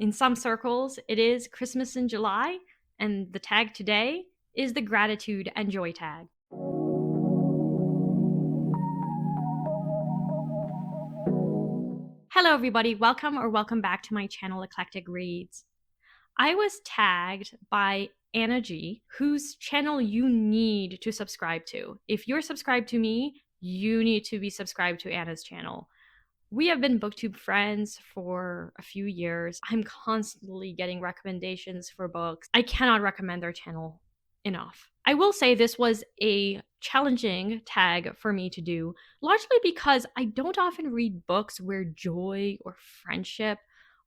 In some circles, it is Christmas in July, and the tag today is the gratitude and joy tag. Hello everybody, welcome back to my channel Eclectic Reads. I was tagged by Anna G, whose channel you need to subscribe to. If you're subscribed to me, you need to be subscribed to Anna's channel. We have been booktube friends for a few years. I'm constantly getting recommendations for books. I cannot recommend their channel enough. I will say this was a challenging tag for me to do, largely because I don't often read books where joy or friendship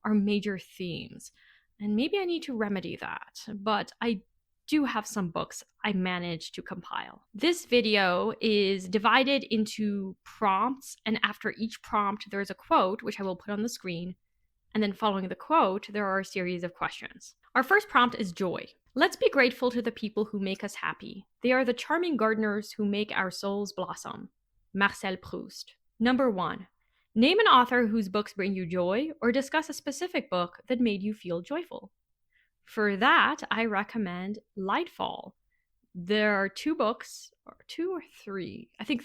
are major themes. And maybe I need to remedy that, but I do have some books I managed to compile. This video is divided into prompts, and after each prompt there is a quote, which I will put on the screen, and then following the quote there are a series of questions. Our first prompt is joy. Let's be grateful to the people who make us happy. They are the charming gardeners who make our souls blossom. Marcel Proust. Number 1. Name an author whose books bring you joy, or discuss a specific book that made you feel joyful. For that, I recommend Lightfall. There are two or three, I think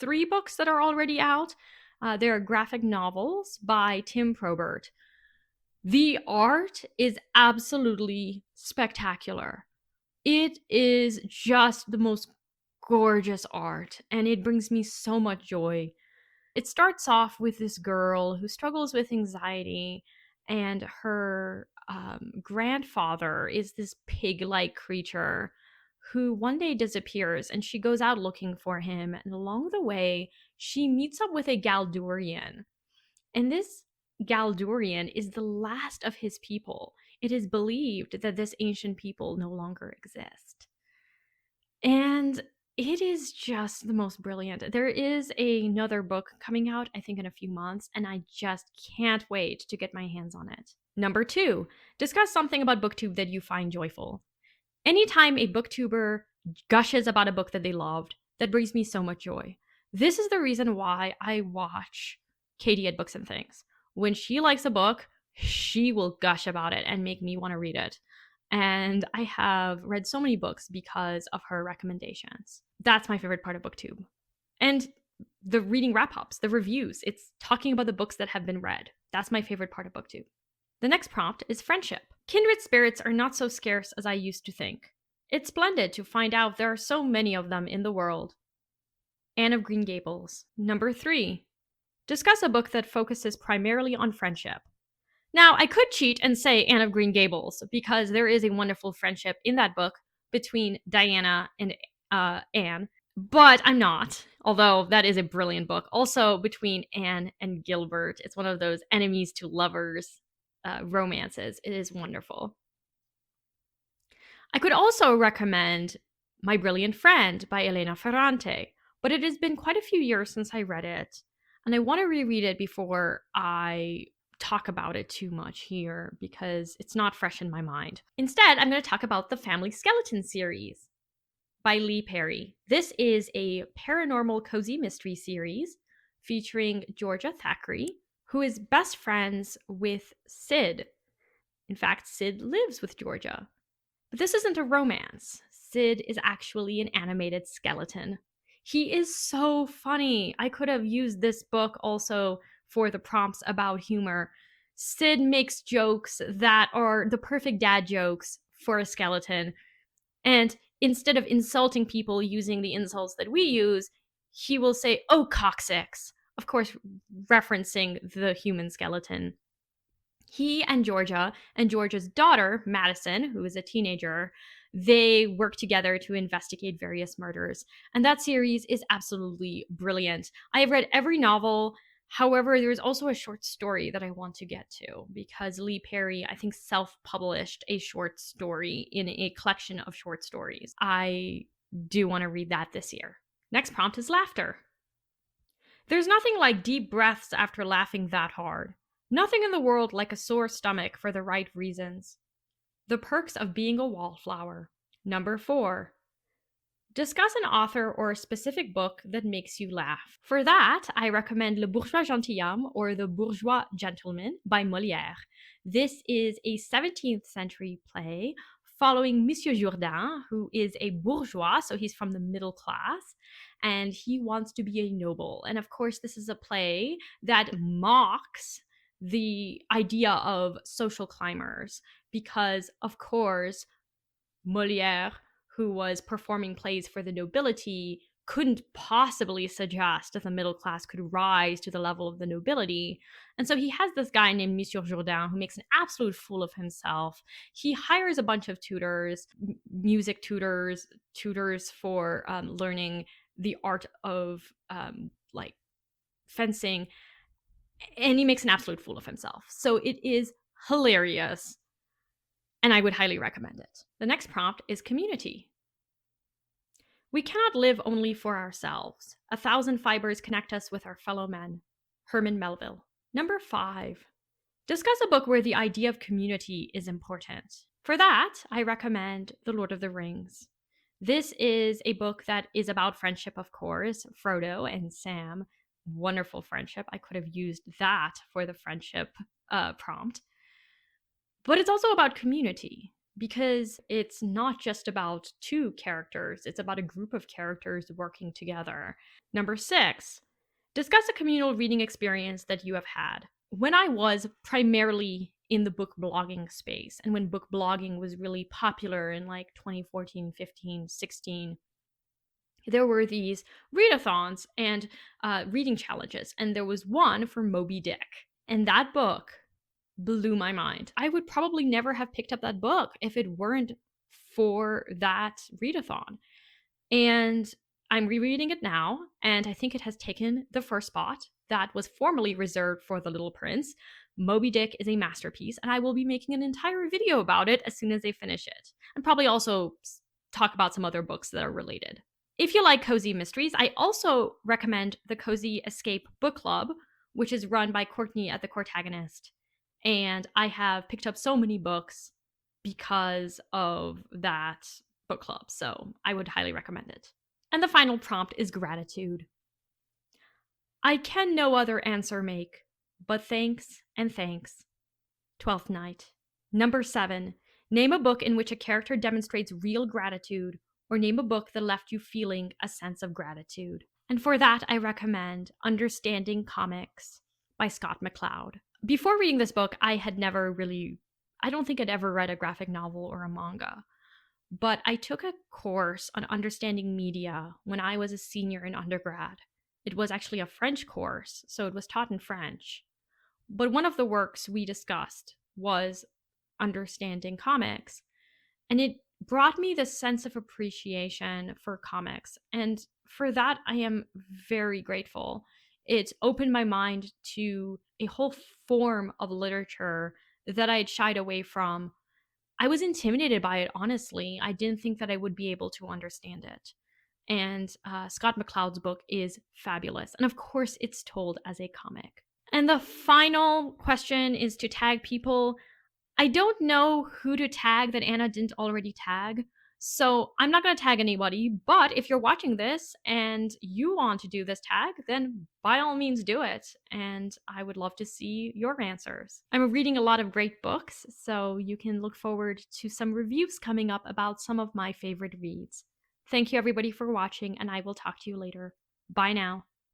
3 books that are already out. They are graphic novels by Tim Probert. The art is absolutely spectacular. It is just the most gorgeous art, and it brings me so much joy. It starts off with this girl who struggles with anxiety, and her grandfather is this pig-like creature who one day disappears, and she goes out looking for him, and along the way she meets up with a Galdurian, and this Galdurian is the last of his people. It is believed that this ancient people no longer exist, and it is just the most brilliant. There is another book coming out, I think in a few months, and I just can't wait to get my hands on it. Number 2, discuss something about booktube that you find joyful. Anytime a booktuber gushes about a book that they loved, that brings me so much joy. This is the reason why I watch Katie at Books and Things. When she likes a book, she will gush about it and make me want to read it. And I have read so many books because of her recommendations. That's my favorite part of booktube. And the reading wrap-ups, the reviews, it's talking about the books that have been read. That's my favorite part of booktube. The next prompt is friendship. Kindred spirits are not so scarce as I used to think. It's splendid to find out there are so many of them in the world. Anne of Green Gables. Number 3. Discuss a book that focuses primarily on friendship. Now, I could cheat and say Anne of Green Gables, because there is a wonderful friendship in that book between Diana and Anne, but I'm not, although that is a brilliant book. Also, between Anne and Gilbert, it's one of those enemies to lovers romances. It is wonderful. I could also recommend My Brilliant Friend by Elena Ferrante, but it has been quite a few years since I read it, and I want to reread it before I talk about it too much here because it's not fresh in my mind. Instead, I'm going to talk about the Family Skeleton series by Lee Perry. This is a paranormal cozy mystery series featuring Georgia Thackeray, who is best friends with Sid. In fact, Sid lives with Georgia. But this isn't a romance. Sid is actually an animated skeleton. He is so funny. I could have used this book also for the prompts about humor. Sid makes jokes that are the perfect dad jokes for a skeleton. And instead of insulting people using the insults that we use, he will say, "Oh, coccyx." Of course, referencing the human skeleton. He and Georgia's daughter, Madison, who is a teenager, they work together to investigate various murders. And that series is absolutely brilliant. I have read every novel. However, there's also a short story that I want to get to because Lee Perry, I think, self-published a short story in a collection of short stories. I do want to read that this year. Next prompt is laughter. There's nothing like deep breaths after laughing that hard. Nothing in the world like a sore stomach for the right reasons. The perks of being a wallflower. Number 4. Discuss an author or a specific book that makes you laugh. For that, I recommend Le Bourgeois Gentilhomme or The Bourgeois Gentleman by Molière. This is a 17th century play following Monsieur Jourdain, who is a bourgeois, so he's from the middle class, and he wants to be a noble. And of course, this is a play that mocks the idea of social climbers because, of course, Molière, who was performing plays for the nobility, couldn't possibly suggest that the middle class could rise to the level of the nobility. And so he has this guy named Monsieur Jourdain who makes an absolute fool of himself. He hires a bunch of tutors, music tutors, tutors for learning the art of like fencing, and he makes an absolute fool of himself. So it is hilarious, and I would highly recommend it. The next prompt is community. We cannot live only for ourselves. 1,000 fibers connect us with our fellow men. Herman Melville. Number 5. Discuss a book where the idea of community is important. For that, I recommend The Lord of the Rings. This is a book that is about friendship, of course. Frodo and Sam. Wonderful friendship. I could have used that for the friendship prompt. But it's also about community, because it's not just about two characters, it's about a group of characters working together. Number 6, discuss a communal reading experience that you have had. When I was primarily in the book blogging space, and when book blogging was really popular in like 2014, 15, 16, there were these readathons and reading challenges, and there was one for Moby Dick. And that book blew my mind. I would probably never have picked up that book if it weren't for that readathon. And I'm rereading it now, and I think it has taken the first spot that was formerly reserved for The Little Prince. Moby Dick is a masterpiece, and I will be making an entire video about it as soon as they finish it. And probably also talk about some other books that are related. If you like cozy mysteries, I also recommend the Cozy Escape Book Club, which is run by Courtney at The Courtagonist. And I have picked up so many books because of that book club, so I would highly recommend it. And the final prompt is gratitude. I can no other answer make, but thanks and thanks. 12th Night. Number 7. Name a book in which a character demonstrates real gratitude, or name a book that left you feeling a sense of gratitude. And for that, I recommend Understanding Comics by Scott McCloud. Before reading this book, I don't think I'd ever read a graphic novel or a manga. But I took a course on understanding media when I was a senior in undergrad. It was actually a French course, so it was taught in French. But one of the works we discussed was Understanding Comics. And it brought me this sense of appreciation for comics. And for that, I am very grateful. It opened my mind to a whole form of literature that I had shied away from. I was intimidated by it, honestly. I didn't think that I would be able to understand it. And Scott McCloud's book is fabulous. And of course, it's told as a comic. And the final question is to tag people. I don't know who to tag that Anna didn't already tag, so I'm not going to tag anybody, but if you're watching this and you want to do this tag, then by all means do it, and I would love to see your answers. I'm reading a lot of great books, so you can look forward to some reviews coming up about some of my favorite reads. Thank you everybody for watching, and I will talk to you later. Bye now.